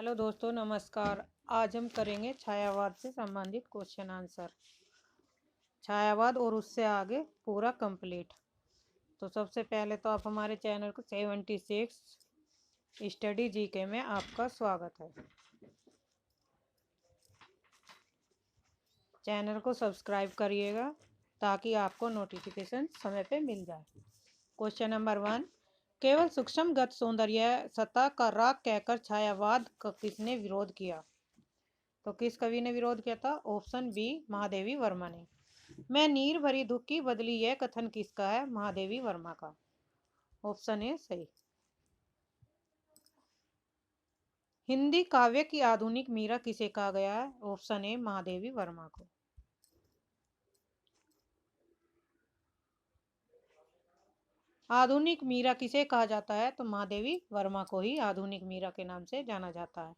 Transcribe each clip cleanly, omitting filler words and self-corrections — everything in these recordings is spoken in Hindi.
हेलो दोस्तों, नमस्कार। आज हम करेंगे छायावाद से संबंधित क्वेश्चन आंसर। छायावाद और उससे आगे पूरा कंप्लीट। तो सबसे पहले तो आप हमारे चैनल को 76 स्टडी जीके में आपका स्वागत है। चैनल को सब्सक्राइब करिएगा ताकि आपको नोटिफिकेशन समय पे मिल जाए। क्वेश्चन नंबर 1, केवल सूक्ष्म गत सौंदर्य सतह का राग कहकर छायावाद का किसने विरोध किया? तो किस कवि ने विरोध किया था? ऑप्शन बी, महादेवी वर्मा ने। मैं नीर भरी दुख की बदली, यह कथन किसका है? महादेवी वर्मा का। ऑप्शन ए सही। हिंदी काव्य की आधुनिक मीरा किसे कहा गया है? ऑप्शन ए, महादेवी वर्मा को। आधुनिक मीरा किसे कहा जाता है? तो महादेवी वर्मा को ही आधुनिक मीरा के नाम से जाना जाता है।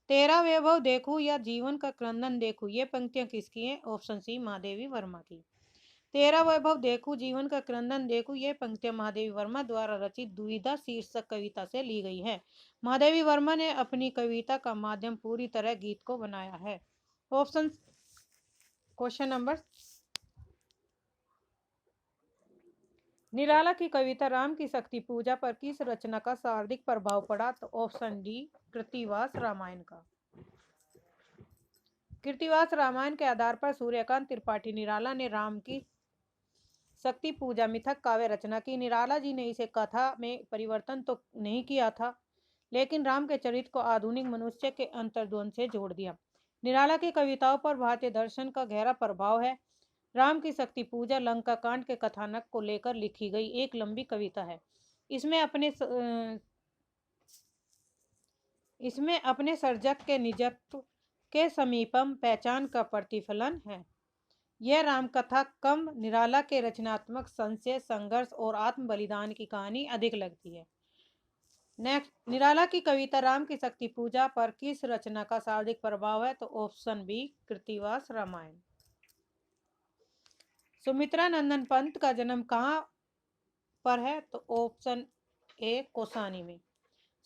तेरा वैभव देखूं या जीवन का क्रंदन देखूं, ये पंक्तियां किसकी हैं? ऑप्शन सी, महादेवी वर्मा की। तेरा वैभव देखूं, जीवन का क्रंदन देखूं, ये पंक्तियां महादेवी वर्मा द्वारा रचित दुविधा शीर्षक कविता से ली गई है। महादेवी वर्मा ने अपनी कविता का माध्यम पूरी तरह गीत को बनाया है। ऑप्शन क्वेश्चन नंबर, निराला की कविता राम की शक्ति पूजा पर किस रचना का सर्वाधिक प्रभाव पड़ा? तो ऑप्शन डी, कृत्तिवास रामायण का। कृत्तिवास रामायण के आधार पर सूर्यकांत त्रिपाठी निराला ने राम की शक्ति पूजा मिथक काव्य रचना की। निराला जी ने इसे कथा में परिवर्तन तो नहीं किया था, लेकिन राम के चरित्र को आधुनिक मनुष्य के अंतर्द्वंद से जोड़ दिया। निराला की कविताओं पर भारतीय दर्शन का गहरा प्रभाव है। राम की शक्ति पूजा लंका कांड के कथानक को लेकर लिखी गई एक लंबी कविता है। इसमें अपने सर्जक के निजत्व के समीपम पहचान का प्रतिफलन है। यह रामकथा कम निराला के रचनात्मक संशय, संघर्ष और आत्म बलिदान की कहानी अधिक लगती है। नेक्स्ट, निराला की कविता राम की शक्ति पूजा पर किस रचना का सर्वाधिक प्रभाव है? तो ऑप्शन बी, कृत्तिवास रामायण। सुमित्रा नंदन पंत का जन्म कहाँ पर है? तो ऑप्शन ए, कौसानी में।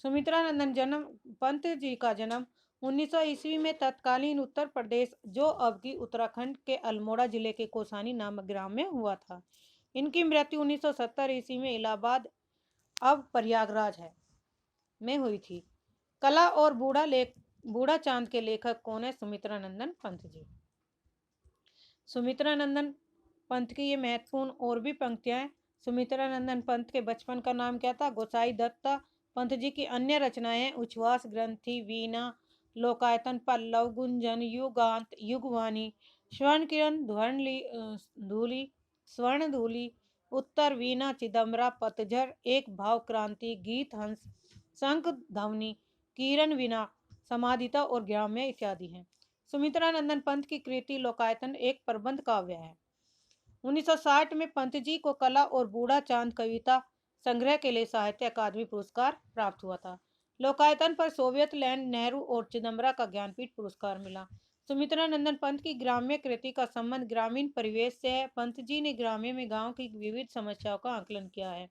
सुमित्रा नंदन जन्म पंत जी का जन्म 1900 ईस्वी में तत्कालीन उत्तर प्रदेश, जो अब की उत्तराखंड के अल्मोड़ा जिले के कौसानी नामक ग्राम में हुआ था। इनकी मृत्यु 1970 ईस्वी में इलाहाबाद, अब प्रयागराज है, में हुई थी। कला और बूढ़ा चांद के लेखक कौन है? सुमित्रा नंदन पंत जी। सुमित्रा नंदन पंत की ये महत्वपूर्ण और भी पंक्तियां हैं। सुमित्रा नंदन पंत के बचपन का नाम क्या था? गोसाई दत्ता। पंत जी की अन्य रचनाएं उच्छ्वास ग्रंथि, वीणा, लोकायतन, पल्लव, गुंजन, युगांत, युगवाणी, स्वर्ण किरण, धूलि, स्वर्ण धूलि, उत्तर, वीणा, चिदम्बरा, पतझर, एक भाव क्रांति, गीत हंस, शंख ध्वनि, किरण वीणा, समाधिता और ग्राम्य इत्यादि हैं। सुमित्रा नंदन पंत की कृति लोकायतन एक प्रबंध काव्य है। 1960 में पंत जी को कला और बूढ़ा चांद कविता संग्रह के लिए साहित्य अकादमी पुरस्कार प्राप्त हुआ था। लोकायतन पर सोवियत लैंड, नेहरू और चिदम्बरा का ज्ञानपीठ पुरस्कार मिला। सुमित्रा नंदन पंत की ग्राम्य कृति का संबंध ग्रामीण परिवेश से है। पंत जी ने ग्राम्य में गांव की विविध समस्याओं का आकलन किया है।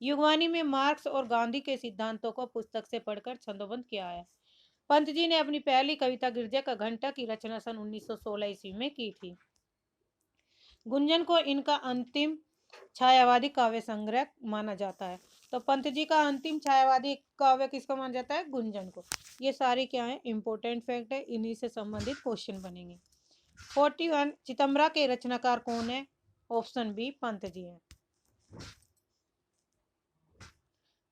युगवाणी में मार्क्स और गांधी के सिद्धांतों को पुस्तक से पढ़कर छंदोबद्ध किया है। पंत जी ने अपनी पहली कविता गिरजा का घंटा की रचना सन 1916 ईस्वी में की थी। गुंजन को इनका अंतिम छायावादी काव्य संग्रह माना जाता है। तो पंत जी का अंतिम छायावादी काव्य किसको माना जाता है? गुंजन को। ये सारी क्या है? इंपॉर्टेंट फैक्ट है, इन्हीं से संबंधित क्वेश्चन बनेंगे। 41, चिदम्बरा के रचनाकार कौन है? ऑप्शन बी, पंत जी हैं।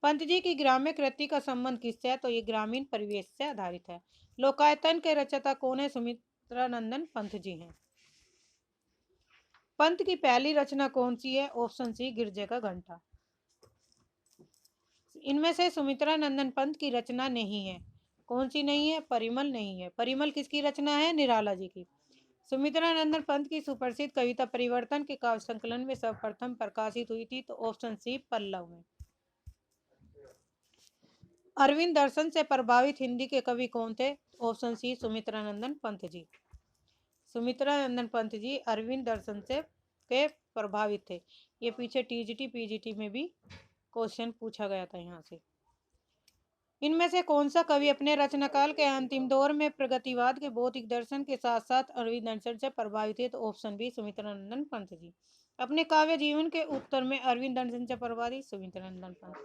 पंत जी की ग्राम्य कृति का संबंध किससे है? तो ये ग्रामीण परिवेश से आधारित है। लोकायतन के रचयिता कौन है? सुमित्रा नंदन पंत जी हैं। पंत की पहली रचना कौन सी है? ऑप्शन सी, गिरजे का घंटा। इनमें से सुमित्रा नंदन पंत की रचना नहीं है। कौन सी नहीं है? परिमल नहीं है। परिमल किसकी रचना है? निराला जी की। सुमित्रा नंदन पंत की सुप्रसिद्ध कविता परिवर्तन के काव्य संकलन में सर्वप्रथम प्रकाशित हुई थी। तो ऑप्शन सी, पल्लव में। अरविंद दर्शन से प्रभावित हिंदी के कवि कौन थे? ऑप्शन सी, सुमित्रा नंदन पंत जी। सुमित्रा नंदन पंत जी अरविंद दर्शन से के प्रभावित थे। ये पीछे टीजीटी पीजीटी में भी क्वेश्चन पूछा गया था यहाँ से। इनमें से कौन सा कवि अपने रचना काल के अंतिम दौर में प्रगतिवाद के भौतिक दर्शन के साथ साथ अरविंद दर्शन से प्रभावित है? तो ऑप्शन बी सुमित्रानंदन पंत जी। अपने काव्य जीवन के उत्तर में अरविंद दर्शन से प्रभावित सुमित्रानंदन पंत।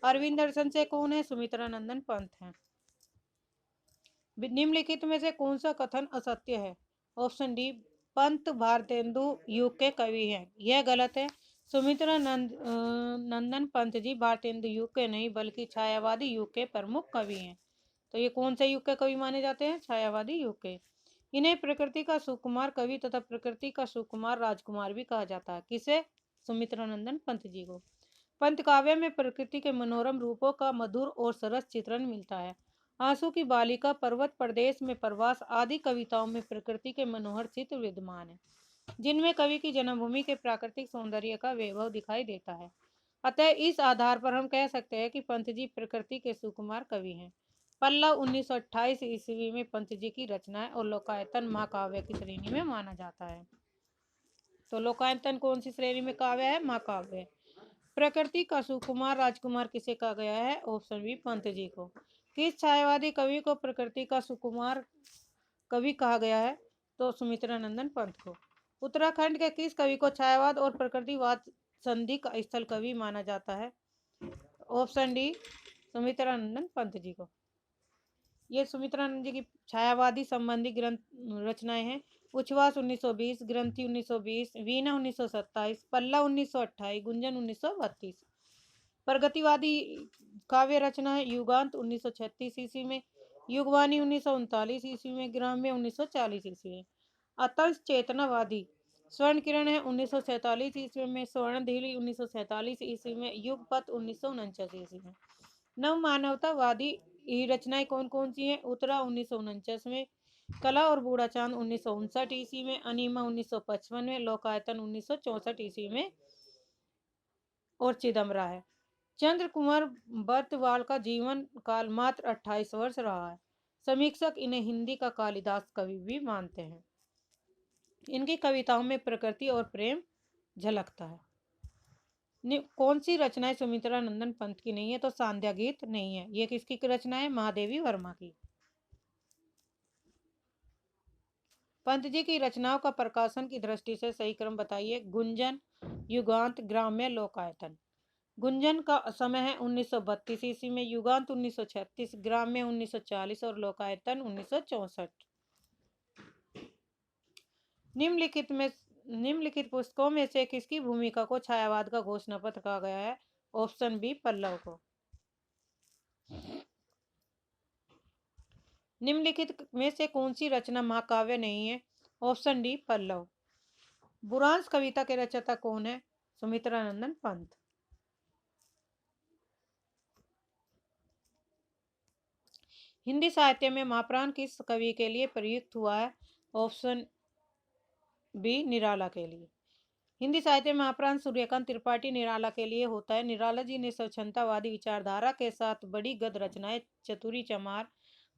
अरविंद दर्शन से कौन है? सुमित्रानंदन पंत है। निम्नलिखित में से कौन सा कथन असत्य है? ऑप्शन डी पंत भारतेंदु युग के कवि हैं। यह गलत है। नंदन पंत जी भारतेंदु युग के नहीं बल्कि छायावादी युग के प्रमुख कवि हैं। तो ये कौन से युग के कवि माने जाते हैं? छायावादी युग के। इन्हें प्रकृति का सुकुमार कवि तथा प्रकृति का सुकुमार राजकुमार भी कहा जाता है। किसे? सुमित्रानंदन पंत जी को। पंत काव्य में प्रकृति के मनोरम रूपों का मधुर और सरस चित्रण मिलता है। आंसू की बालिका, पर्वत प्रदेश में प्रवास आदि कविताओं में प्रकृति के मनोहर चित्र विद्यमान है, जिनमें कवि की जन्मभूमि के प्राकृतिक सौंदर्य का वैभव दिखाई देता है। अतः इस आधार पर हम कह सकते हैं कि पंत जी प्रकृति के सुकुमार कवि हैं। पल्लव 1928 ईस्वी में पंत जी की रचनाएं और लोकायतन महाकाव्य की श्रेणी में माना जाता है। तो लोकायतन कौन सी श्रेणी में काव्य है? महाकाव्य। प्रकृति का सुकुमार राजकुमार किसे कहा गया है? ऑप्शन बी पंत जी को। किस छायावादी कवि को प्रकृति का सुकुमार कवि कहा गया है? तो सुमित्रानंदन पंत को। उत्तराखंड के किस कवि को छायावाद और प्रकृतिवाद संधि का स्थल कवि माना जाता है? ऑप्शन डी सुमित्रानंदन पंत जी को। ये सुमित्रानंद जी की छायावादी संबंधी ग्रंथ रचनाएं हैं। उच्छ्वास 1920, ग्रंथि 1920, वीणा 1927, पल्लव 1928, गुंजन 1932। प्रगतिवादी काव्य रचना है युगांत 1936 ईस्वी में, युगवाणी 1939 ईस्वी में, ग्राम्य 1940 ईस्वी में। अतल चेतनावादी स्वर्ण किरण है 1947 ईस्वी में, स्वर्ण धीली 1947 ईस्वी में, युगपथ 1949 ईस्वी में। नव मानवतावादी रचनाएं कौन कौन सी हैं? उत्तरा 1949 में, कला और बूढ़ा चांद 1959 ईस्वी में, अनिमा 1955 में, लोकायतन 1964 ईस्वी में और चिदम्बरा है। चंद्र कुमार बर्तवाल का जीवन काल मात्र 28 वर्ष रहा है। समीक्षक इन्हें हिंदी का कालिदास कवि भी मानते हैं। इनकी कविताओं में प्रकृति और प्रेम झलकता है। कौन सी रचनाएं सुमित्रानंदन पंत की नहीं है? तो सांध्या गीत नहीं है। ये किसकी रचना है? महादेवी वर्मा की। पंत जी की रचनाओं का प्रकाशन की दृष्टि से सही क्रम बताइए। गुंजन, युगांत, ग्राम्य, लोकायतन। गुंजन का समय है 1932 ईस्वी में, युगांत 1936, ग्राम्य 1940 और लोकायतन 1964। निम्नलिखित पुस्तकों में से किसकी भूमिका को छायावाद का घोषणा पत्र कहा गया है? ऑप्शन बी पल्लव को। निम्नलिखित में से कौन सी रचना महाकाव्य नहीं है? Option D Pallav. बुरांश कविता के रचयिता कौन है? सुमित्रानंदन पंत। हिंदी साहित्य में महाप्राण किस कवि के लिए प्रयुक्त हुआ है? ऑप्शन बी निराला के लिए। हिंदी साहित्य में महाप्राण सूर्यकांत त्रिपाठी निराला के लिए होता है। निराला जी ने स्वच्छंदतावादी विचारधारा के साथ बड़ी गद्य रचनाएं चतुरी चमार,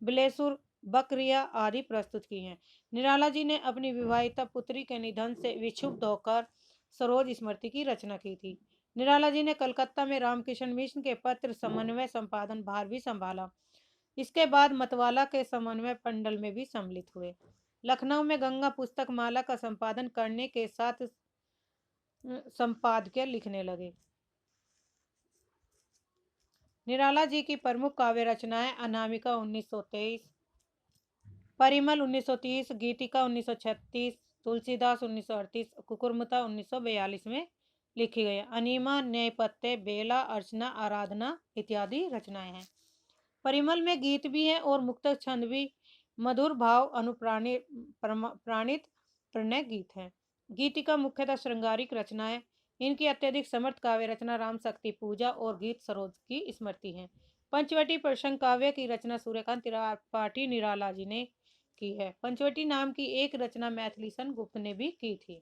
बिलेसुर, बकरिया आदि प्रस्तुत की हैं। निराला जी ने अपनी विवाहिता पुत्री के निधन से विक्षुब्ध होकर सरोज स्मृति की रचना की थी। निराला जी ने कलकत्ता में रामकृष्ण मिशन के पत्र समन्वय संपादन भार भी संभाला। इसके बाद मतवाला के समन्वय मंडल में भी सम्मिलित हुए। लखनऊ में गंगा पुस्तक माला का संपादन करने के साथ संपादकीय लिखने लगे। निराला जी की प्रमुख काव्य रचनाएं अनामिका 1923, परिमल 1930, गीतिका 1936, तुलसीदास 1938, कुकुरमुता 1942 में लिखी गई। अनिमा, न्यायपत्य, बेला, अर्चना, आराधना इत्यादि रचनाएं हैं। परिमल में गीत भी है और मुक्त छंद भी, मधुर भाव अनुप्राणित प्रणय गीत है। गीतिका मुख्यतः श्रृंगारिक रचना है। इनकी अत्यधिक समर्थ काव्य रचना राम शक्ति पूजा और गीत सरोज की स्मृति है। पंचवटी प्रसंग काव्य की रचना सूर्यकांत त्रिपाठी निराला जी ने की है। पंचवटी नाम की एक रचना मैथिलीशन गुप्त ने भी की थी।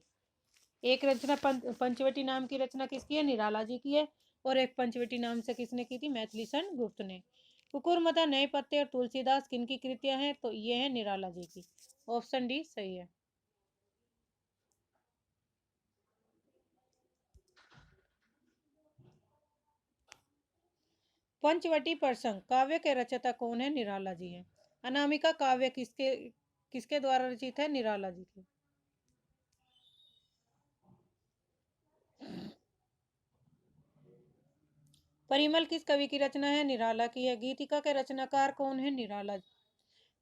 एक रचना पंचवटी नाम की रचना किसकी है? निराला जी की है। और एक पंचवटी नाम से किसने की थी? मैथिलीशन गुप्त ने। कुकुरमुता, न्यायपत्य और तुलसीदास किनकी कृतियां हैं? तो ये है निराला जी की। ऑप्शन डी सही है। पंचवटी प्रसंग काव्य के रचयिता कौन है? निराला जी हैं। अनामिका काव्य किसके किसके द्वारा रचित है? निराला जी के। परिमल किस कवि की रचना है? निराला की है। गीतिका के रचनाकार कौन है? निराला।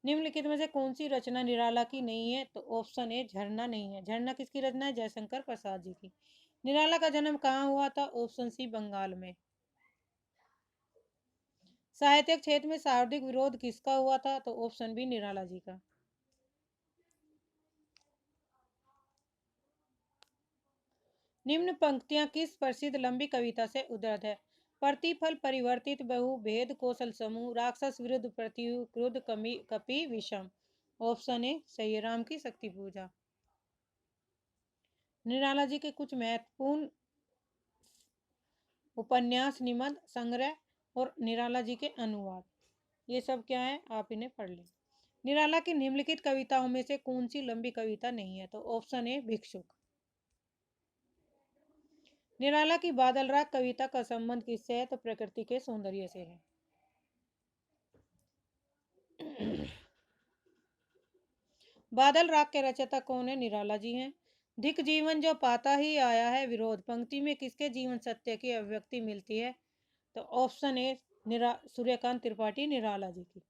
निम्नलिखित में से कौन सी रचना निराला की नहीं है? तो ऑप्शन ए झरना नहीं है। झरना किसकी रचना है? जयशंकर प्रसाद जी की। निराला का जन्म कहाँ हुआ था? ऑप्शन सी बंगाल में। साहित्यिक क्षेत्र में सर्वाधिक विरोध किसका हुआ था? तो ऑप्शन बी निराला जी का। निम्न पंक्तियां किस प्रसिद्ध लंबी कविता से उद्धृत है? प्रतिफल परिवर्तित बहु भेद कौशल समूह राक्षस विरुद्ध प्रत्यु क्रुद्ध कपि विषम। ऑप्शन ए सही है, राम की शक्ति पूजा। निराला जी के कुछ महत्वपूर्ण उपन्यास, निबंध, संग्रह और निराला जी के अनुवाद, ये सब क्या है? आप इन्हें पढ़ लें। निराला की निम्नलिखित कविताओं में से कौन सी लंबी कविता नहीं है? तो ऑप्शन ए भिक्षुक। निराला की बादल राग कविता का संबंध किससे है? तो प्रकृति के सौंदर्य से है। बादल राग के रचयिता कौन है? निराला जी हैं। धिक जीवन जो पाता ही आया है विरोध पंक्ति में किसके जीवन सत्य की अभिव्यक्ति मिलती है? तो ऑप्शन ए सूर्यकांत त्रिपाठी निराला जी की।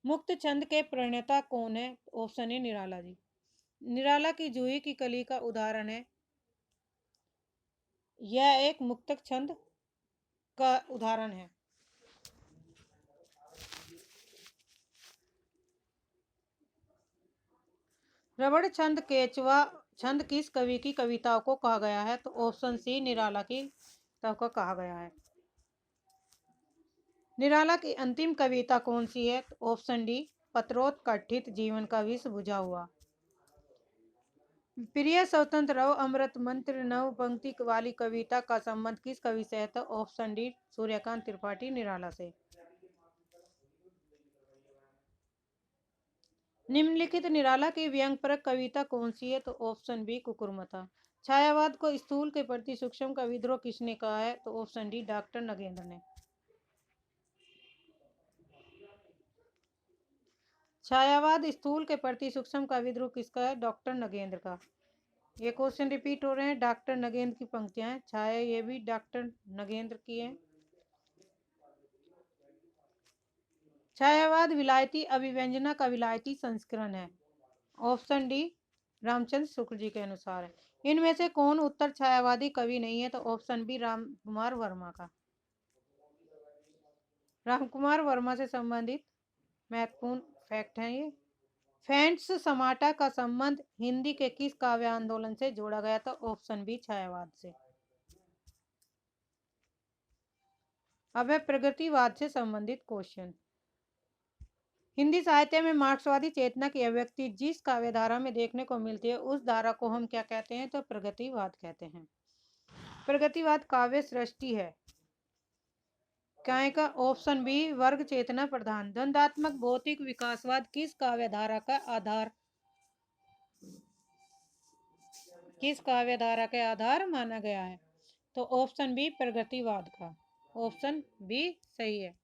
मुक्त छंद के प्रणेता कौन है? Option A Nirala ji. निराला की जूही की कली का उदाहरण है। यह एक मुक्तक छंद का उदाहरण है। रबड़ छंद केचवा छंद किस कवि की कविताओं को कहा गया है? तो ऑप्शन सी निराला की कविताओं को कहा गया है। निराला की अंतिम कविता कौन सी है? तो ऑप्शन डी पत्रोत्कठित जीवन का विष बुझा हुआ। प्रिय स्वतंत्र रहो अमृत मंत्र नव पंक्ति वाली कविता का संबंध किस कवि से है? तो ऑप्शन डी सूर्यकांत त्रिपाठी निराला से। निम्नलिखित निराला की व्यंग्यपरक कविता कौन सी है? तो ऑप्शन बी कुकुरमता। छायावाद को स्थूल के प्रति सूक्ष्म का विद्रोह किसने कहा है? तो ऑप्शन डी डॉक्टर नगेंद्र ने। छायावाद स्थूल के प्रति सूक्ष्म का विद्रोह किसका है? डॉक्टर नगेंद्र का। ये क्वेश्चन रिपीट हो रहे हैं। डॉक्टर नगेंद्र की पंक्तियां हैं। छाया ये भी डॉक्टर नगेंद्र की है। छायावाद विलायती अभिव्यंजना का विलायती संस्करण है। ऑप्शन डी रामचंद्र शुक्ल जी के अनुसार है। इनमें से कौन उत्तर छायावादी कवि नहीं है? तो ऑप्शन बी रामकुमार वर्मा का। रामकुमार वर्मा से संबंधित महत्वपूर्ण फैक्ट है ये। फेंट्स समाटा का संबंध हिंदी के किस काव्य आंदोलन से जोड़ा गया था? ऑप्शन बी छायावाद से। अब है प्रगतिवाद से संबंधित क्वेश्चन। हिंदी साहित्य में मार्क्सवादी चेतना की अभिव्यक्ति जिस काव्य धारा में देखने को मिलती है उस धारा को हम क्या कहते हैं? तो प्रगतिवाद कहते हैं। प्रगतिवाद काव्य सृष्टि है क्या का? ऑप्शन बी वर्ग चेतना प्रधान। द्वंद्वात्मक भौतिक विकासवाद किस काव्य धारा का आधार माना गया है? तो ऑप्शन बी प्रगतिवाद का। ऑप्शन बी सही है।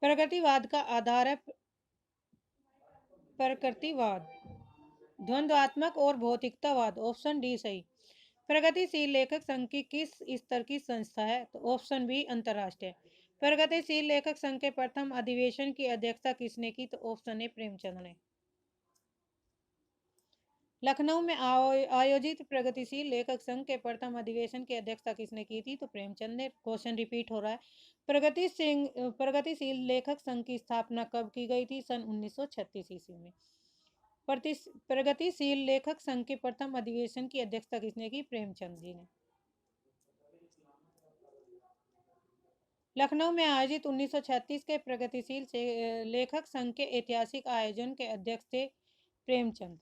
प्रगतिवाद का आधार है प्रकृतिवाद, द्वंद्वात्मक और भौतिकतावाद। ऑप्शन डी सही। प्रगतिशील लेखक संघ की किस स्तर की संस्था है? तो ऑप्शन बी अंतरराष्ट्रीय। प्रगतिशील लेखक संघ के प्रथम अधिवेशन की अध्यक्षता किसने की? तो ऑप्शन ए प्रेमचंद ने। लखनऊ में आयोजित प्रगतिशील लेखक संघ के प्रथम अधिवेशन की अध्यक्षता किसने की थी? तो प्रेमचंद ने। क्वेश्चन रिपीट हो रहा है। प्रगतिशील लेखक संघ की स्थापना कब की गई थी? सन 1936 ईस्वी में। प्रगतिशील लेखक संघ के प्रथम अधिवेशन की अध्यक्षता किसने की? प्रेमचंद जी ने। लखनऊ में आयोजित 1936 के प्रगतिशील लेखक संघ के ऐतिहासिक आयोजन के अध्यक्ष थे प्रेमचंद।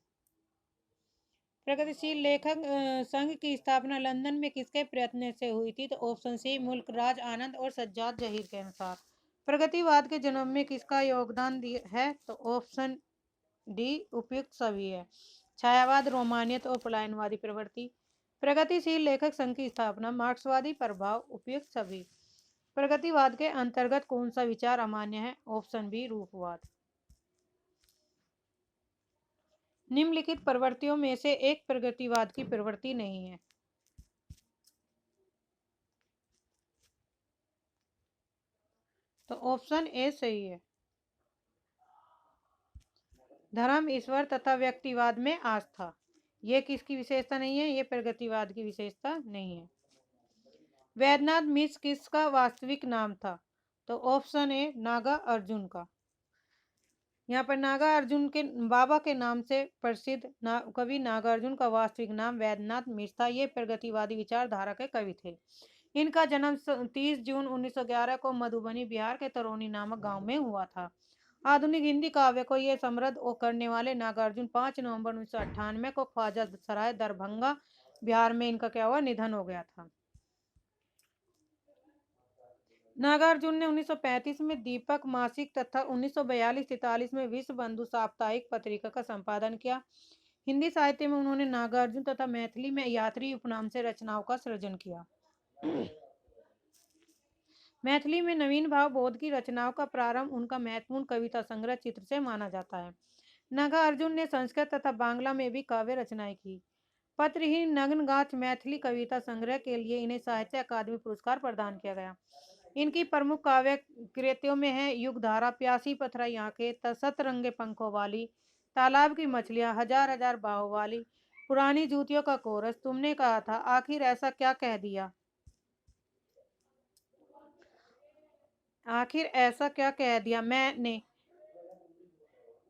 प्रगतिशील लेखक संघ की स्थापना लंदन में किसके प्रयत्न से हुई थी? तो ऑप्शन सी मुल्कराज आनंद और सज्जाद जहीर के अनुसार। प्रगतिवाद के जन्म में किसका योगदान है? तो ऑप्शन डी उपयुक्त सभी है। छायावाद रोमानियत और पलायनवादी प्रवृत्ति। प्रगतिशील लेखक संघ की स्थापना, मार्क्सवादी प्रभाव, उपयुक्त सभी। प्रगतिवाद के अंतर्गत कौन सा विचार अमान्य है? ऑप्शन बी रूपवाद। निम्नलिखित प्रवृत्तियों में से एक प्रगतिवाद की प्रवृत्ति नहीं है। तो ऑप्शन ए सही है। धर्म, ईश्वर तथा व्यक्तिवाद में आस्था। ये किसकी विशेषता नहीं है? ये प्रगतिवाद की विशेषता नहीं है। वैद्यनाथ मिश्र किसका वास्तविक नाम था? तो ऑप्शन ए नागा अर्जुन का। यहाँ पर नागा अर्जुन के बाबा के नाम से प्रसिद्ध कवि नागार्जुन का वास्तविक नाम वैद्यनाथ मिश्र था। ये प्रगतिवादी विचारधारा के कवि थे। इनका जन्म 30 जून 1911 को मधुबनी बिहार के तरौनी नामक गांव में हुआ था। आधुनिक हिंदी काव्य को ये समृद्ध करने वाले नागार्जुन 5 नवंबर 1998 को ख्वाजा सराय दरभंगा बिहार में इनका क्या हुआ? निधन हो गया था। नागार्जुन ने 1935 में दीपक मासिक तथा 1942-43 में विश्व बंधु साप्ताहिक पत्रिका का संपादन किया। हिंदी साहित्य में उन्होंने नागार्जुन तथा मैथिली में यात्री उपनाम से रचनाओं का सृजन किया। मैथिली में नवीन भाव बोध की रचनाओं का प्रारंभ उनका महत्वपूर्ण कविता संग्रह चित्र से माना जाता है। नागार्जुन ने संस्कृत तथा बांग्ला में भी काव्य रचनाएं की। पत्रहीन नग्नगाछ मैथिली कविता संग्रह के लिए इन्हें साहित्य अकादमी पुरस्कार प्रदान किया गया। इनकी प्रमुख काव्य कृतियों में है युगधारा, प्यासी पथराई आंखें, सतरंगे पंखों वाली, तालाब की मछलियां, हजार हजार बाहों वाली, पुरानी जूतियों का कोरस, तुमने कहा था, आखिर ऐसा क्या कह दिया, आखिर ऐसा क्या कह दिया मैंने,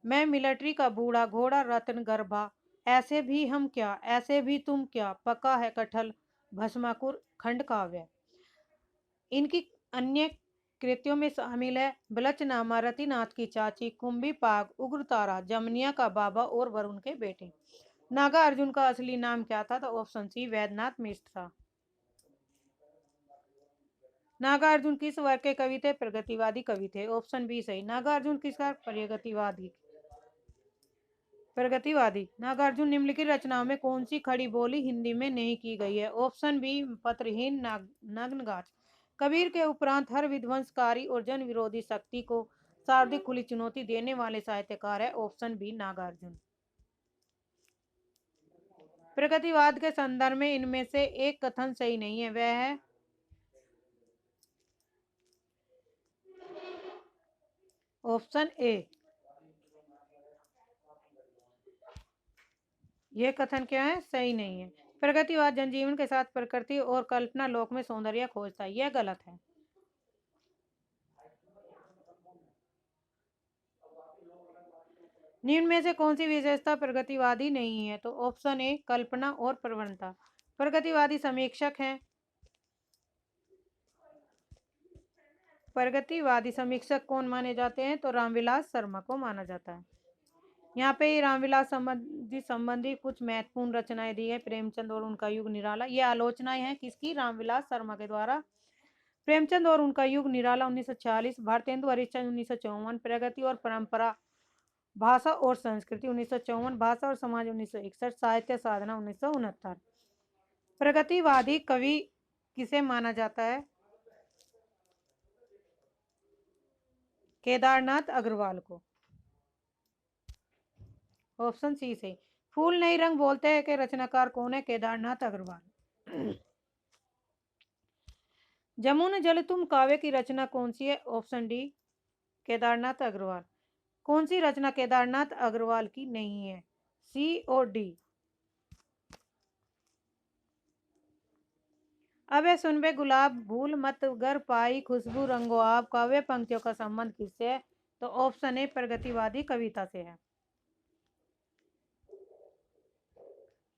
मैं मिलिट्री का बूढ़ा घोड़ा रत्न गर्भा, ऐसे भी हम क्या, ऐसे भी तुम क्या, पका है कटहल, भस्माकुर खंड काव्य। इनकी अन्य कृतियों में शामिल है बलचनामा, रतिनाथ की चाची, कुंभी पाग, उग्रतारा, जमनिया का बाबा और वरुण के बेटे। नागा अर्जुन का असली नाम क्या था? तो ऑप्शन सी वैद्यनाथ मिश्र था। नागा अर्जुन किस वर्ग के कवि थे? प्रगतिवादी कवि थे। ऑप्शन बी सही। नागा अर्जुन किसका? प्रगतिवादी। नागार्जुन निम्नलिखित रचनाओं में कौन सी खड़ी बोली हिंदी में नहीं की गई है? ऑप्शन बी पत्रहीन नग्नगाछ। कबीर के उपरांत हर विध्वंसकारी और जन विरोधी शक्ति को शाब्दिक खुली चुनौती देने वाले साहित्यकार है। Option B Nagarjuna. प्रगतिवाद के संदर्भ में इनमें से एक कथन सही नहीं है, वह है ऑप्शन ए। यह कथन क्या है? सही नहीं है। प्रगतिवाद जनजीवन के साथ प्रकृति और कल्पना लोक में सौंदर्य खोजता है, यह गलत है। निम्न में से कौन सी विशेषता प्रगतिवादी नहीं है? तो ऑप्शन ए कल्पना और प्रवणता। प्रगतिवादी समीक्षक हैं। प्रगतिवादी समीक्षक कौन माने जाते हैं? तो रामविलास शर्मा को माना जाता है। यहाँ पे रामविलास संबंधी कुछ महत्वपूर्ण रचनाएं दी है। प्रेमचंद और उनका युग निराला, ये आलोचनाएं हैं किसकी? रामविलास शर्मा के द्वारा। प्रेमचंद और उनका युग निराला 1946, भारतेंदु हरिश्चंद्र 1954, प्रगति और परंपरा, भाषा और संस्कृति 1954, भाषा और समाज 1961, साहित्य साधना 1969। प्रगतिवादी कवि किसे माना जाता है? केदारनाथ अग्रवाल को। ऑप्शन सी से। फूल नहीं रंग बोलते हैं कि रचनाकार कौन है? केदारनाथ अग्रवाल। जमुन जल तुम काव्य की रचना कौन सी है? Option D Kedarnath Agrawal. कौन सी रचना केदारनाथ अग्रवाल की नहीं है? सी और डी। अबे सुन बे गुलाब, भूल मत गर पाई खुशबू रंगो आप, काव्य पंक्तियों का संबंध किससे है? तो ऑप्शन ए प्रगतिवादी कविता से है।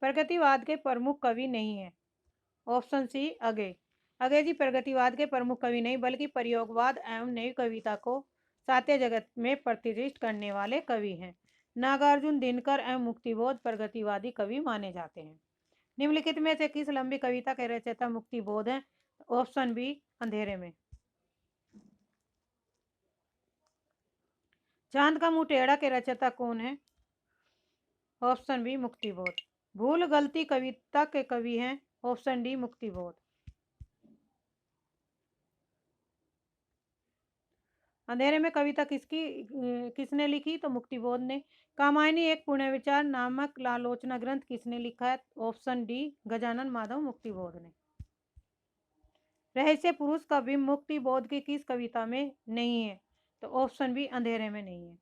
प्रगतिवाद के प्रमुख कवि नहीं है। ऑप्शन सी अगे। अगे जी प्रगतिवाद के प्रमुख कवि नहीं बल्कि प्रयोगवाद एवं नई कविता को साहित्य जगत में प्रतिष्ठित करने वाले कवि हैं। नागार्जुन, दिनकर एवं मुक्तिबोध प्रगतिवादी कवि माने जाते हैं। निम्नलिखित में से किस लंबी कविता के रचयिता मुक्तिबोध हैं? ऑप्शन बी अंधेरे में। चांद का मुंह टेढ़ा के रचयिता कौन है? Option B Muktibodh. भूल गलती कविता के कवि हैं ऑप्शन डी मुक्तिबोध। अंधेरे में कविता किसने लिखी? तो मुक्तिबोध ने। कामायनी एक पुण्य विचार नामक आलोचना ग्रंथ किसने लिखा है? ऑप्शन डी गजानन माधव मुक्तिबोध ने। रहस्य पुरुष का बिंब मुक्तिबोध की किस कविता में नहीं है? तो ऑप्शन बी अंधेरे में नहीं है।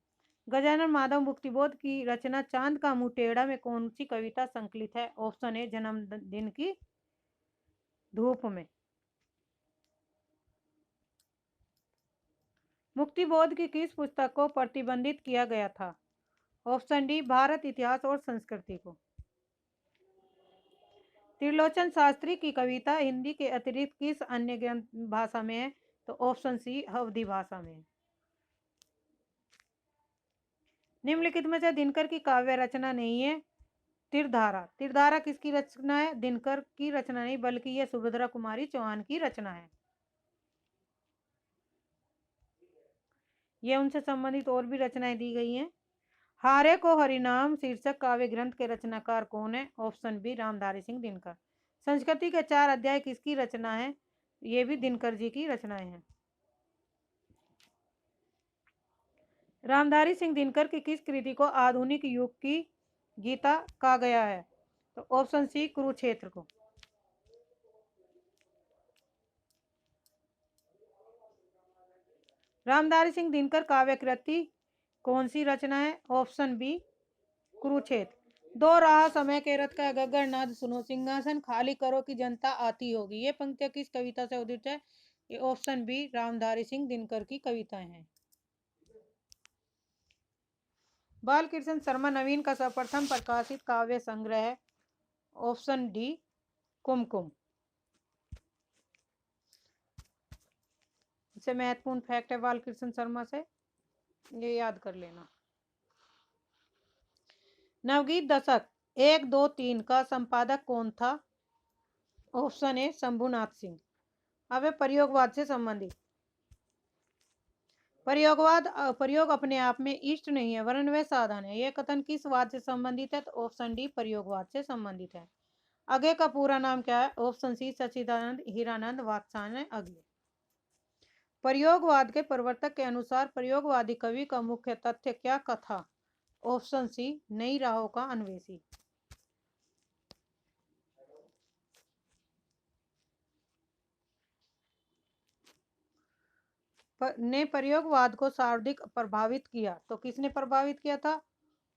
गजानन माधव मुक्तिबोध की रचना चांद का मुंह टेढ़ा में कौन सी कविता संकलित है? ऑप्शन ए जन्मदिन की धूप में। मुक्तिबोध की किस पुस्तक को प्रतिबंधित किया गया था? ऑप्शन डी भारत इतिहास और संस्कृति को। त्रिलोचन शास्त्री की कविता हिंदी के अतिरिक्त किस अन्य भाषा में है? तो ऑप्शन सी अवधी भाषा में। निम्नलिखित में से दिनकर की काव्य रचना नहीं है? तीरधारा। तीरधारा किसकी रचना है? दिनकर की रचना नहीं, बल्कि यह सुभद्रा कुमारी चौहान की रचना है। यह उनसे संबंधित और भी रचनाएं दी गई हैं। हारे को हरिनाम शीर्षक काव्य ग्रंथ के रचनाकार कौन है? Option B Ramdhari Singh Dinkar. संस्कृति के 4 अध्याय किसकी रचना है? ये भी दिनकर जी की रचनाएं हैं। रामधारी सिंह दिनकर की किस कृति को आधुनिक युग की गीता कहा गया है? तो ऑप्शन सी कुरुक्षेत्र को। रामधारी सिंह दिनकर काव्य कृति कौन सी रचना है? Option B Kurukshetra. दो राह समय के रथ का गग्गर नाद सुनो, सिंहासन खाली करो कि जनता आती होगी। ये पंक्तियां किस कविता से उद्धृत है? ये ऑप्शन बी रामधारी सिंह दिनकर की कविताएं हैं। बालकृष्ण शर्मा नवीन का सर्वप्रथम प्रकाशित काव्य संग्रह है? ऑप्शन डी कुमकुम। इससे महत्वपूर्ण फैक्ट है बालकृष्ण शर्मा से, ये याद कर लेना। नवगीत दशक 1, 2, 3 का संपादक कौन था? Option A Shambhunath Singh. अब प्रयोगवाद से संबंधित। प्रयोग अपने आप में इष्ट नहीं है, वरन वह साधन है। यह कथन किस वाद से संबंधित है? तो ऑप्शन डी प्रयोगवाद से संबंधित है। अज्ञे का पूरा नाम क्या है? ऑप्शन सी सच्चिदानंद हीरानंद वात्स्यायन अज्ञे। प्रयोगवाद के प्रवर्तक के अनुसार प्रयोगवादी कवि का मुख्य तथ्य क्या था? ऑप्शन सी नई राहों का अन्वेषी। ने प्रयोगवाद को सर्वाधिक प्रभावित किया। तो किसने प्रभावित किया था?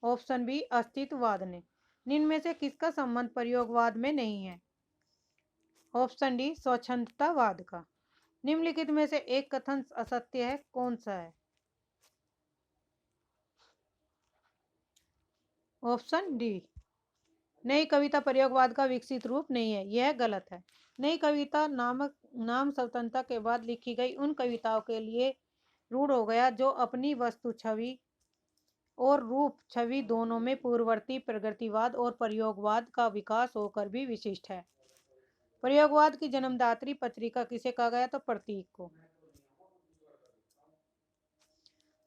ऑप्शन बी अस्तित्ववाद ने। निम्न में से किसका संबंध प्रयोगवाद में नहीं है? ऑप्शन डी स्वच्छंदतावाद का। निम्नलिखित में से एक कथन असत्य है, कौन सा है? ऑप्शन डी नई कविता प्रयोगवाद का विकसित रूप नहीं है, यह गलत है। नई कविता नाम स्वतंत्रता के बाद लिखी गई उन कविताओं के लिए रूढ़ हो गया जो अपनी वस्तु छवि और रूप छवि दोनों में पूर्ववर्ती प्रगतिवाद और प्रयोगवाद का विकास होकर भी विशिष्ट है। प्रयोगवाद की जन्मदात्री पत्रिका किसे कहा गया? तो प्रतीक को।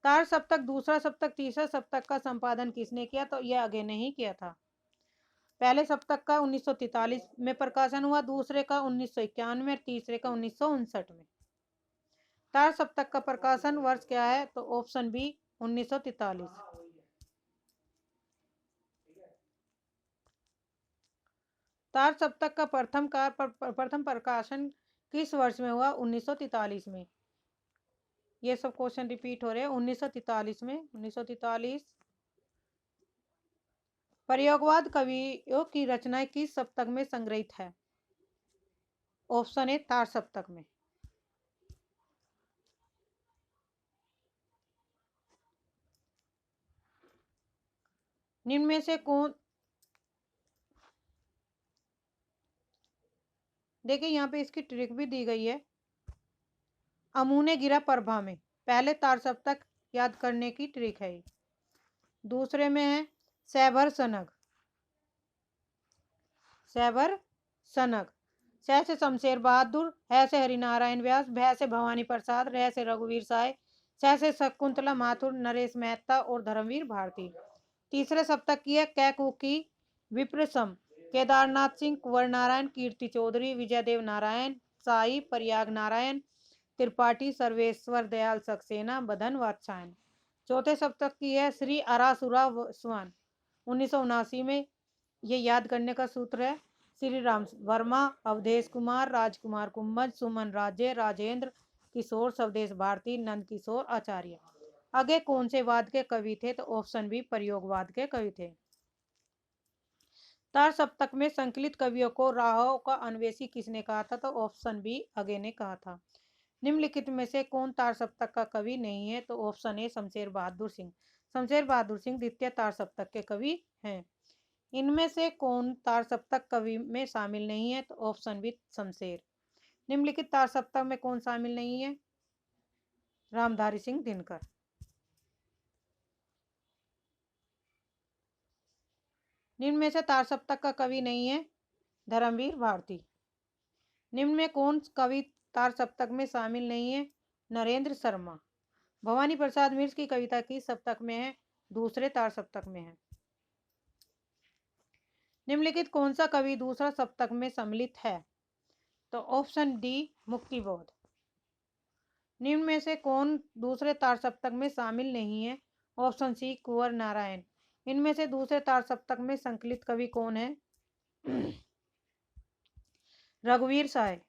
तार सप्तक, दूसरा सप्तक, तीसरा सप्तक का संपादन किसने किया? तो यह अज्ञे ने ही किया था। पहले सप्तक का 1943 में प्रकाशन हुआ, दूसरे का 1991 में, तीसरे का 1959 में। तार सप्तक का प्रकाशन वर्ष क्या है? तो ऑप्शन बी 1943। तार सप्तक का प्रथम प्रकाशन किस वर्ष में हुआ? 1943 में। ये सब क्वेश्चन रिपीट हो रहे हैं। 1943 में। 1943। प्रयोगवाद कवियों की रचनाएं किस सप्तक में संग्रहित है? ऑप्शन ए तार सप्तक में। निम्न में से कौन, देखिए यहाँ पे इसकी ट्रिक भी दी गई है। अमूने गिरा प्रभा में पहले तार सप्तक याद करने की ट्रिक है। दूसरे में है सैभर सनग। सैभर सनग। स से शमशेर बहादुर, है से हरिनारायण व्यास, भय से भवानी प्रसाद, रह से रघुवीर साय, स से शकुंतला माथुर, नरेश मेहता और धर्मवीर भारती। तीसरे सप्तक की है कैकू की विप्रसम। केदारनाथ सिंह, कुंवर नारायण, कीर्ति चौधरी, विजयदेव नारायण, साई, प्रयाग नारायण त्रिपाठी, सर्वेश्वर दयाल सक्सेना, बदन वात्सायन। चौथे सप्तक की है श्री आरासुरा स्वान 1979 में। ये याद करने का सूत्र है श्री राम वर्मा, अवधेश कुमार, राजकुमार कुंभज, सुमन राजे, राजेंद्र किशोर, स्वदेश भारती, नंद किशोर आचार्य। आगे कौन से वाद के कवि थे? तो ऑप्शन बी प्रयोगवाद के कवि थे। तार सप्तक में संकलित कवियों को राहों का अन्वेषी किसने कहा था? तो ऑप्शन बी अगे ने कहा था। निम्नलिखित में से कौन तार सप्तक का कवि नहीं है? तो ऑप्शन ए शमशेर बहादुर सिंह। शमशेर बहादुर सिंह द्वितीय तार सप्तक के कवि हैं। इनमें से कौन तार सप्तक कवि में शामिल नहीं है? तो ऑप्शन बी शमशेर। निम्नलिखित तार सप्तक में कौन शामिल नहीं है? रामधारी सिंह दिनकर। निम्न में से तार सप्तक का कवि नहीं है? धर्मवीर भारती। निम्न में कौन कवि तार सप्तक में शामिल नहीं है? नरेंद्र शर्मा। भवानी प्रसाद मिश्र की कविता किस सप्तक में है? दूसरे तार सप्तक में है। निम्नलिखित कौन सा कवि दूसरा सप्तक में सम्मिलित है? तो ऑप्शन डी मुक्तिबोध। निम्न में से कौन दूसरे तार सप्तक में शामिल नहीं है? ऑप्शन सी कुंवर नारायण। इनमें से दूसरे तार सप्तक में संकलित कवि कौन है? रघुवीर साय।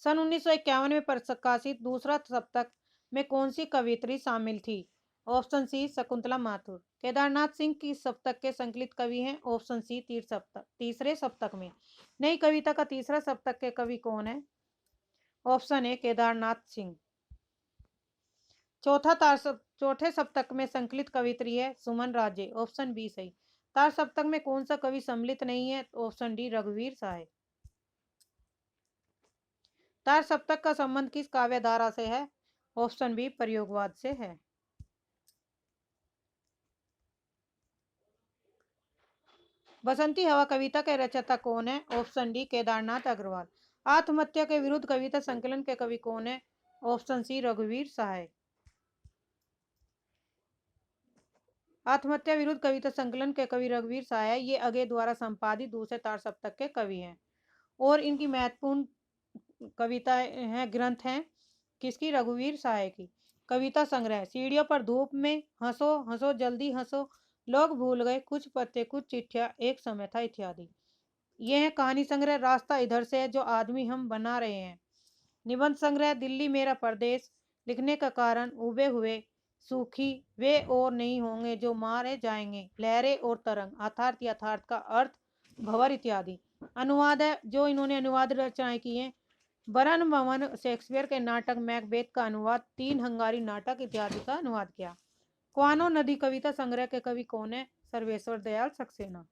सन 1951 में प्रकाशित दूसरा सप्तक में कौन सी कवियत्री शामिल थी? Option C Shakuntala Mathur. केदारनाथ सिंह की सप्तक के संकलित कवि हैं? ऑप्शन सी तीसरे सप्तक में। नई कविता का तीसरा सप्तक के कवि कौन है? Option A Kedarnath Singh. चौथे सप्तक में संकलित कवित्री है सुमन राजे। ऑप्शन बी सही। तार सप्तक में कौन सा कवि सम्मिलित नहीं है? ऑप्शन डी रघुवीर साय। तार सप्तक का संबंध किस काव्य धारा से है? ऑप्शन बी प्रयोगवाद से है। बसंती हवा कविता के रचयिता कौन है? Option D Kedarnath Agrawal. आत्महत्या के विरुद्ध कविता संकलन के कवि कौन है? ऑप्शन सी रघुवीर सहाय। आत्महत्या विरुद्ध कविता संकलन के कवि रघुवीर सहाय ये अगे द्वारा संपादित दूसरे तार सप्तक के कवि हैं और इनकी महत्वपूर्ण कविता है ग्रंथ हैं किसकी? रघुवीर सहाय की। कविता संग्रह सीढ़ियों पर धूप में, हंसो हंसो जल्दी हंसो, लोग भूल गए कुछ पत्ते कुछ चिट्ठियां, एक समय था इत्यादि। यह है कहानी संग्रह रास्ता इधर से है जो आदमी हम बना रहे हैं। निबंध संग्रह दिल्ली मेरा परदेश, लिखने का कारण उबे हुए सूखी वे और नहीं होंगे जो मारे जाएंगे, लहरें और तरंग, अर्थात यथार्थ का अर्थ, भंवर इत्यादि। अनुवाद है जो इन्होंने अनुवाद रचनाएं की हैं। बरन भवन शेक्सपियर के नाटक मैकबेथ का अनुवाद, 3 हंगारी नाटक इत्यादि का अनुवाद किया। क्वानो नदी कविता संग्रह के कवि कौन है? सर्वेश्वर दयाल सक्सेना।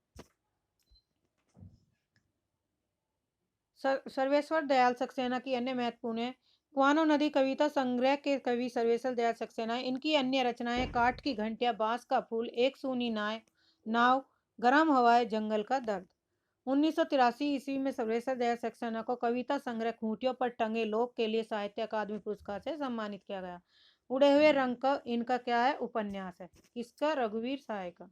सर्वेश्वर दयाल सक्सेना की अन्य महत्वपूर्ण है। क्वानो नदी कविता संग्रह के कवि सर्वेश्वर दयाल सक्सेना। इनकी अन्य रचनाएं काठ की घंटिया, बांस का फूल, एक सूनी नाव, गर्म हवाएं, जंगल का दर्द। 1983 ईस्वी में सर्वेश्वर दयाल सक्सेना को कविता संग्रह खूंटियों पर टंगे लोग के लिए साहित्य अकादमी पुरस्कार से सम्मानित किया गया। उड़े हुए रंग का इनका क्या है? उपन्यास है। किसका? रघुवीर सहाय का।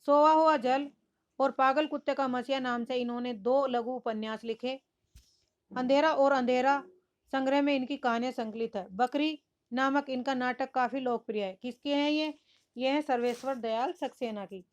सोवा हुआ जल और पागल कुत्ते का मसीहा नाम से इन्होंने 2 लघु उपन्यास लिखे। अंधेरा और अंधेरा संग्रह में इनकी कहानियां संकलित है। बकरी नामक इनका नाटक काफी लोकप्रिय है। किसके हैं ये है सर्वेश्वर दयाल सक्सेना की।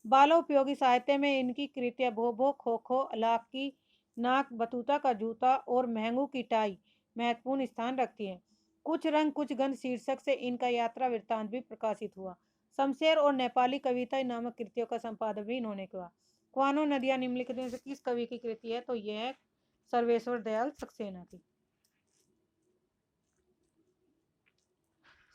बालों उपयोगी साहित्य में इनकी कृतियां भो भो, खो खो, लाख की नाक, बतूता का जूता और महंगू की टाई महत्वपूर्ण स्थान रखती हैं। कुछ रंग कुछ गंध शीर्षक से इनका यात्रा वृत्तांत भी प्रकाशित हुआ। शमशेर और नेपाली कविता नामक कृतियों का संपादन भी इन्होंने किया। क्वानो नदियां निम्नलिखित में से किस कवि की कृति है? तो यह है सर्वेश्वर दयाल सक्सेना की।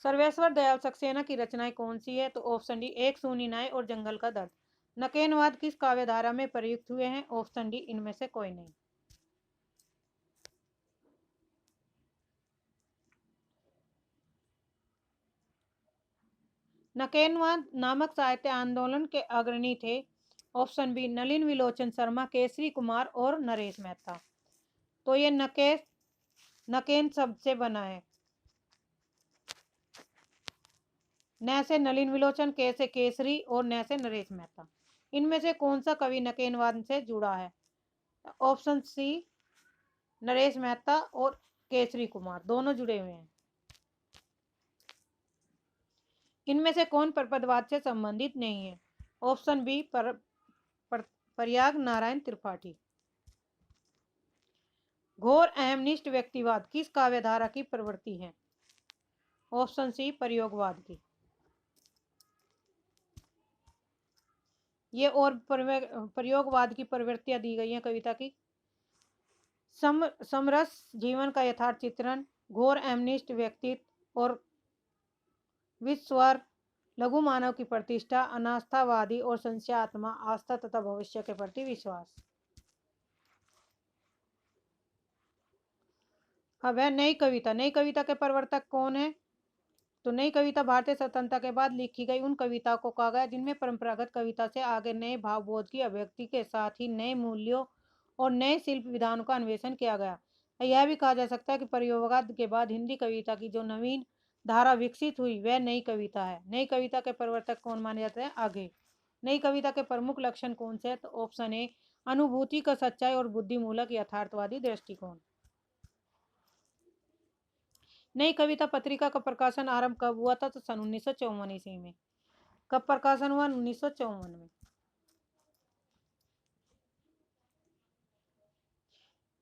सर्वेश्वर दयाल सक्सेना की रचनाएं कौन सी है? तो ऑप्शन डी एक सूनी नाय और जंगल का दर्द। नकेनवाद किस काव्यधारा में प्रयुक्त हुए हैं? ऑप्शन डी इनमें से कोई नहीं। नकेनवाद नामक साहित्य आंदोलन के अग्रणी थे। ऑप्शन बी नलिन विलोचन शर्मा, केसरी कुमार और नरेश मेहता। तो ये नकेन शब्द से बना है। न से नलिन विलोचन, के से केसरी और न से नरेश मेहता। इनमें से कौन सा कवि नकेनवाद से जुड़ा है? ऑप्शन सी नरेश मेहता और केसरी कुमार दोनों जुड़े हुए हैं। इनमें से कौन परपदवाद से संबंधित नहीं है? Option B Prayag Narayan Tripathi. घोर अहमनिष्ठ व्यक्तिवाद किस काव्यधारा की प्रवृत्ति है? ऑप्शन सी प्रयोगवाद की। ये और प्रयोगवाद की प्रवृत्तियां दी गई हैं कविता की। समरस जीवन का यथार्थ चित्रण, घोर अहमनिष्ठ व्यक्तित्व और विश्वर, लघु मानव की प्रतिष्ठा, अनास्थावादी और संशयात्मा, आस्था तथा भविष्य के प्रति विश्वास। अब है नई कविता। नई कविता के प्रवर्तक कौन है? तो नई कविता भारतीय स्वतंत्रता के बाद लिखी गई उन कविताओं को कहा गया जिनमें परंपरागत कविता से आगे नए भावबोध की अभिव्यक्ति के साथ ही नए मूल्यों और नए शिल्प विधानों का अन्वेषण किया गया। यह भी कहा जा सकता है कि प्रयोगवाद के बाद हिंदी कविता की जो नवीन धारा विकसित हुई वह नई कविता है। नई कविता के प्रवर्तक कौन माने जाते हैं? आगे। नई कविता के प्रमुख लक्षण कौन से हैं? तो ऑप्शन ए अनुभूति का सच्चाई और बुद्धिमूलक यथार्थवादी दृष्टिकोण। नई कविता पत्रिका का प्रकाशन आरंभ कब हुआ था? तो सन 1954 ईस्वी में। कब प्रकाशन हुआ? 1954 में।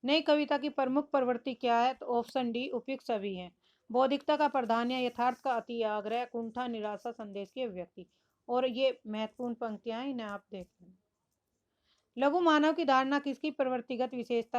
नई कविता की प्रमुख प्रवृत्ति क्या है? तो ऑप्शन डी उपयुक्त सभी है। बौद्धिकता का प्राधान्य, यथार्थ का अति आग्रह, कुंठा, निराशा, संदेश की अभिव्यक्ति। और ये महत्वपूर्ण पंक्तियां हैं, इन्हें आप देख लें। लघु मानव की धारणा किसकी प्रवृत्तिगत विशेषता है?